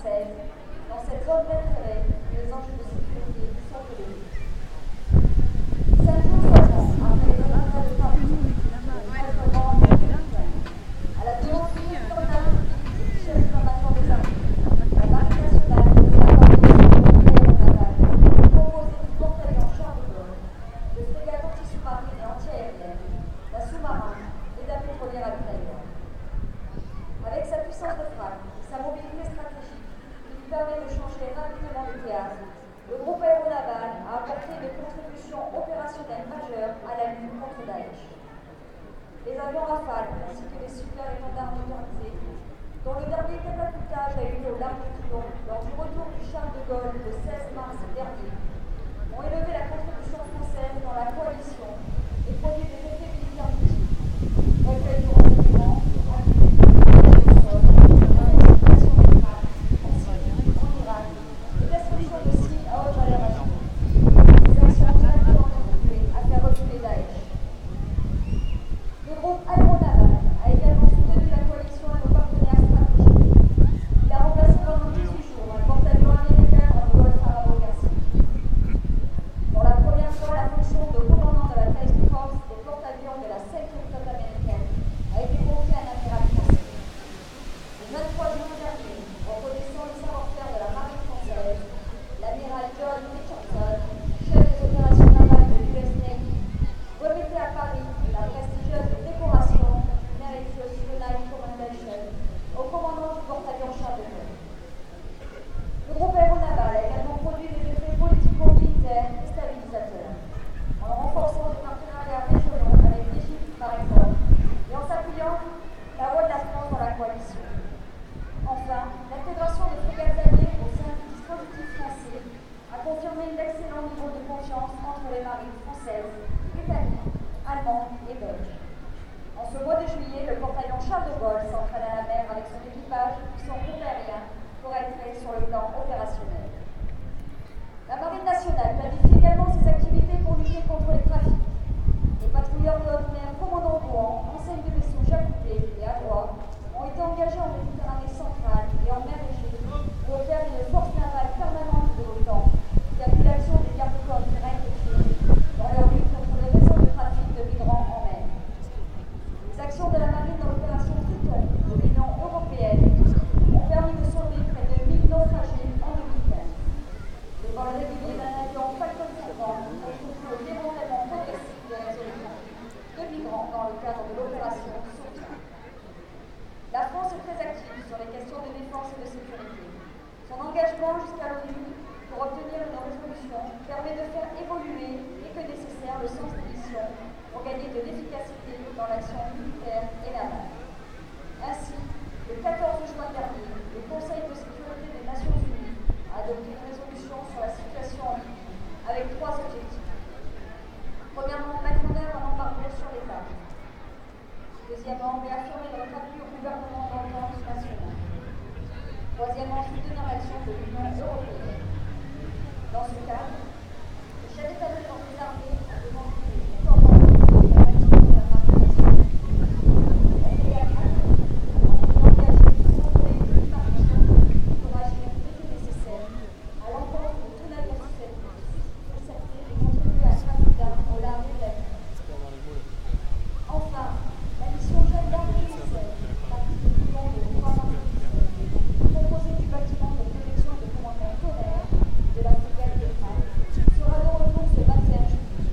française dans cette zone d'intérêt où les enjeux de sécurité sont élevés. 5 jours seulement après les attentats de Paris, le gouvernement à la demande du président de la République et du chef d'état-major des armées, la Marine nationale et l'organisation aéronavale composée du porte-avions Charles de Gaulle, de frégates anti-sous-marines et anti-aériennes, d'un sous-marin et d'un pétrolier ravitailleur. Avec sa puissance de frappe et sa mobilité stratégique qui lui permet de changer rapidement de théâtre, le groupe aéronaval a apporté des contributions opérationnelles majeures à la lutte contre Daesh. Les avions Rafale ainsi que les super étendards motorisés, dont le dernier catapultage a eu lieu au large de Toulon lors du retour du Charles de Gaulle le 16 mars dernier, ont élevé la contribution française dans la coalition et produit des effets militaires multiples. Recueil de renseignements, appui, au sol, investigation des frappes, en Syrie, en Irak, et destruction de sites à haute valeur ajoutée. Ces actions ont directement contribué à faire reculer Daesh. Le groupe aéronaval a également soutenu la coalition et nos partenaires stratégiques. Il a remplacé pendant 18 jours un porte-avions américain dans le golfe arabo-persique. Pour la première fois, la fonction de commandant de la Task Force des porte-avions de la 5e flotte américaine a été confiée à un amiral français. Le 23 juin dernier, reconnaissant le savoir-faire de la marine française, l'amiral John Richardson, chef des opérations navales de l'US Navy, remettait à Paris la prestigieuse décoration Meritorious Unite Commendation au commandant du porte-avions Charles de Gaulle. Le groupe aéronaval a également produit des effets politico-militaires et stabilisateurs, en renforçant des partenariats régionaux avec l'Égypte par exemple, et en s'appuyant la voix de la France dans la coalition. Enfin, l'intégration des frégates alliées au sein du dispositif français a confirmé l'excellent niveau de confiance entre les marines françaises, britanniques, allemandes et belges. En ce mois de juillet, le porte-avions Charles de Gaulle s'entraîne à la mer avec son équipage et son groupe aérien pour être prêt sur le plan opérationnel. La Marine nationale planifie également ses activités pour lutter contre les trafics. Les patrouilleurs de haute mer commandant Rouen, enseigne de vaisseaux Jacoupé et Adroit ont été engagés en Méditerranée centrale et en mer Égée pour faire une force navale permanente de l'OTAN qui appuie l'action des gardes-côtes grecs et tchèques dans leur lutte contre les réseaux de trafic de migrants en mer. Les actions de la marine dans l'opération Triton de l'Union européenne ont permis de sauver près de 1000 naufragés en 2015. Les vols réguliers d'un avion Falcon 50 ont contribué au démantèlement progressif des réseaux de migrants dans le cadre de l'opération Sophia. La France est très active sur les questions de défense et de sécurité. Son engagement jusqu'à l'ONU pour obtenir une résolution permet de faire évoluer, dès que nécessaire, le sens des missions pour gagner de l'efficacité dans l'action militaire et navale. Ainsi, le 14 juin dernier, le Conseil de sécurité des Nations Unies a adopté une résolution sur la situation en Libye avec 3 objectifs. Premièrement, mettre en œuvre un embargo sur les armes. Deuxièmement, réaffirmer notre appui au gouvernement d'entente national. Troisièmement, soutenir l'action de l'Union européenne. Dans ce cadre, le chef d'état-major des armées a demandé une coordination de l'activité de la marine nationale. La brigade a engagé une contrôle de marine pour agir dès que nécessaire à l'encontre de tout navire susceptible de contribuer à un trafic d'armes au large de la Libye. Enfin, la mission Jeanne d'Arc française, partie de Toulon le 3 mars 2016, composée du bâtiment de protection et de commandement Tonnerre de la frégate de Halle, sera de retour ce 21 juillet.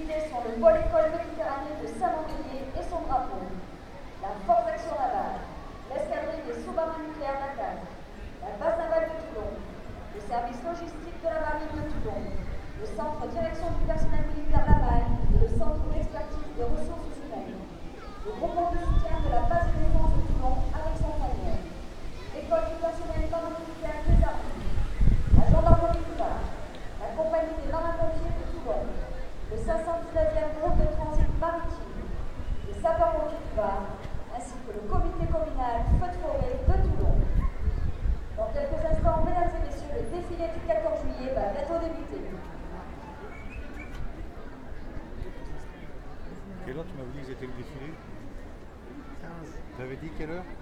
idées sont le pôle école méditerranée de Saint-Mandelier et son drapeau, la force d'action navale, l'escadrille des sous-marins nucléaires d'Attaque, la base navale de Toulon, le service logistique de la marine de Toulon, le centre direction du personnel militaire Laval et le centre d'expertise des ressources humaines, le groupement de soutien de la base de défense de Toulon avec son panier, l'école du personnel paramilitaire des armées, la gendarmerie du Var, la compagnie des marins-pompiers de Toulon, le 519e groupe de transit maritime, les sapeurs-pompiers du Var, ainsi que le comité communal Feux de forêt de Toulon. Dans quelques instants, mesdames et messieurs, le défilé du 14 juillet va bientôt débuter. Quelle heure tu m'avais dit que c'était le défilé? 15. Tu avais dit quelle heure? 15.